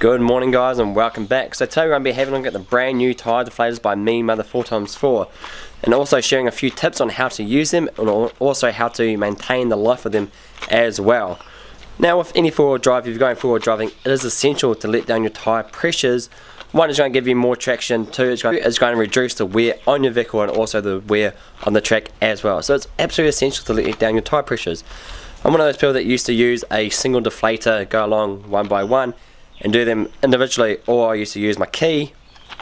Good morning guys and welcome back. So today we're going to be having a look at the brand new Tyre Deflators by Mean Mother 4x4 and also sharing a few tips on how to use them and also how to maintain the life of them as well. Now with any four-wheel drive, if you're going four-wheel driving, it is essential to let down your tyre pressures. One, is going to give you more traction. Two, it's going to reduce the wear on your vehicle and also the wear on the track as well. So it's absolutely essential to let down your tyre pressures. I'm one of those people that used to use a single deflator, go along one by one and do them individually, or I used to use my key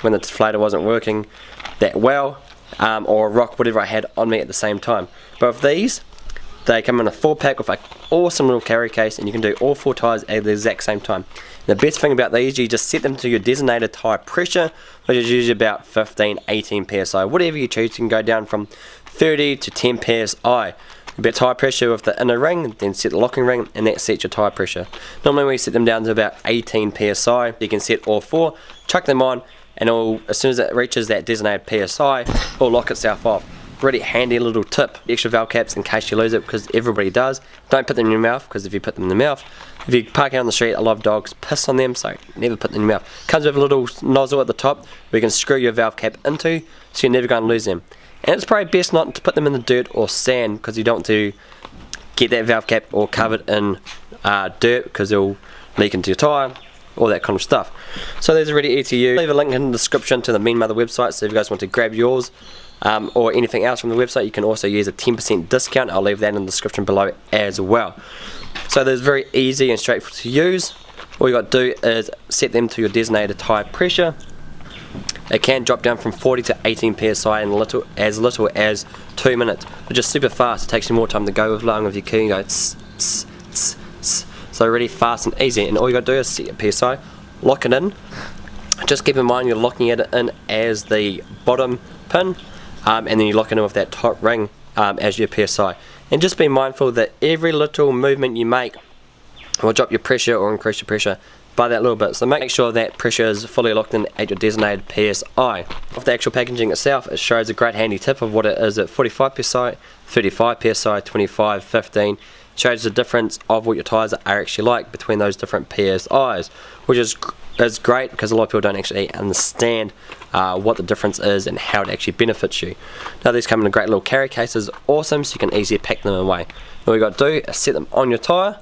when the deflator wasn't working that well, or rock whatever I had on me at the same time. But with these, they come in a 4-pack with an awesome little carry case, and you can do all 4 tyres at the exact same time. The best thing about these, you just set them to your designated tyre pressure, which is usually about 15-18 psi. Whatever you choose, you can go down from 30 to 10 psi. A bit of tyre pressure with the inner ring, then set the locking ring, and that sets your tyre pressure. Normally we set them down to about 18 psi. You can set all 4, chuck them on, and as soon as it reaches that designated psi, it'll lock itself off. Really handy little tip. Extra valve caps in case you lose it, because everybody does. Don't put them in your mouth, because if you put them in the mouth, if you park out on the street, a lot of dogs piss on them, so never put them in your mouth. Comes with a little nozzle at the top where you can screw your valve cap into, so you're never going to lose them. And it's probably best not to put them in the dirt or sand, because you don't want to get that valve cap all covered in dirt, because it'll leak into your tyre, all that kind of stuff. So these are really easy to use. Leave a link in the description to the Mean Mother website, so if you guys want to grab yours or anything else from the website, you can also use a 10% discount. I'll leave that in the description below as well. So they're very easy and straightforward to use. All you got to do is set them to your designated tyre pressure. It can drop down from 40 to 18 psi in as little as 2 minutes, which is super fast. It takes you more time to go along with your key and go tss, tss, tss, tss. So really fast and easy, and all you got to do is set your psi, lock it in. Just keep in mind you're locking it in as the bottom pin, and then you lock it in with that top ring as your psi. And just be mindful that every little movement you make will drop your pressure or increase your pressure by that little bit, so make sure that pressure is fully locked in at your designated psi. Off the actual packaging itself, it shows a great handy tip of what it is at 45 psi, 35 psi, 25, 15. It shows the difference of what your tyres are actually like between those different psi's, which is great because a lot of people don't actually understand what the difference is and how it actually benefits you. Now these come in a great little carry cases, awesome, so you can easily pack them away. All you got to do is set them on your tyre.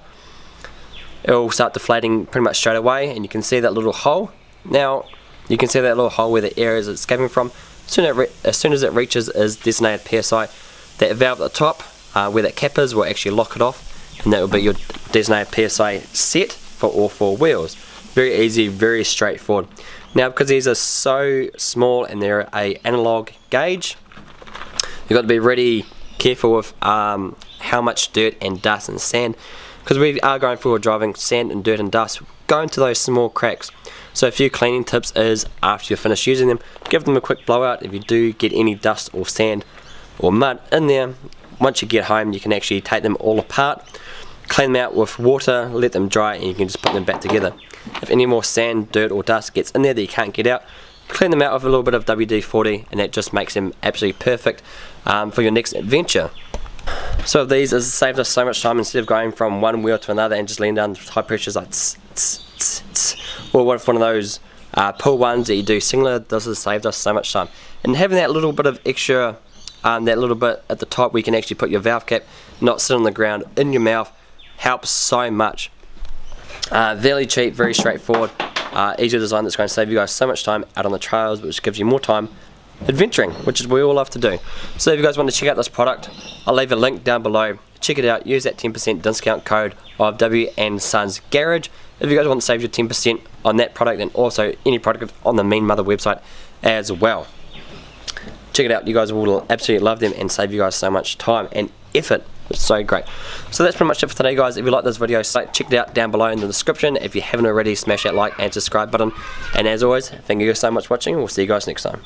It will start deflating pretty much straight away, and you can see that little hole. Now you can see that little hole where the air is escaping from. As soon as it reaches its designated psi, that valve at the top where that cap is will actually lock it off, and that will be your designated psi set for all 4 wheels. Very easy, very straightforward. Now because these are so small and they're a analog gauge, you've got to be really careful with how much dirt and dust and sand, because we are going forward driving, sand and dirt and dust go into those small cracks. So a few cleaning tips is, after you're finished using them, give them a quick blowout. If you do get any dust or sand or mud in there, once you get home you can actually take them all apart, clean them out with water, let them dry, and you can just put them back together. If any more sand, dirt or dust gets in there that you can't get out, clean them out with a little bit of WD-40, and that just makes them absolutely perfect for your next adventure. So these has saved us so much time. Instead of going from one wheel to another and just leaning down to high pressures like tss, tss, tss, tss. Or what if one of those pull ones that you do singular, this has saved us so much time. And having that little bit of extra, that little bit at the top where you can actually put your valve cap, not sit on the ground in your mouth, helps so much. Very cheap, very straightforward, easy design that's going to save you guys so much time out on the trails, which gives you more time adventuring, which is what we all love to do. So if you guys want to check out this product, I'll leave a link down below. Check it out, use that 10% discount code of W&Sons Garage if you guys want to save your 10% on that product, and also any product on the Mean Mother website as well. Check it out, you guys will absolutely love them and save you guys so much time and effort. It's so great. So that's pretty much it for today guys. If you like this video, check it out down below in the description. If you haven't already, smash that like and subscribe button, and as always, thank you guys so much for watching. We'll see you guys next time.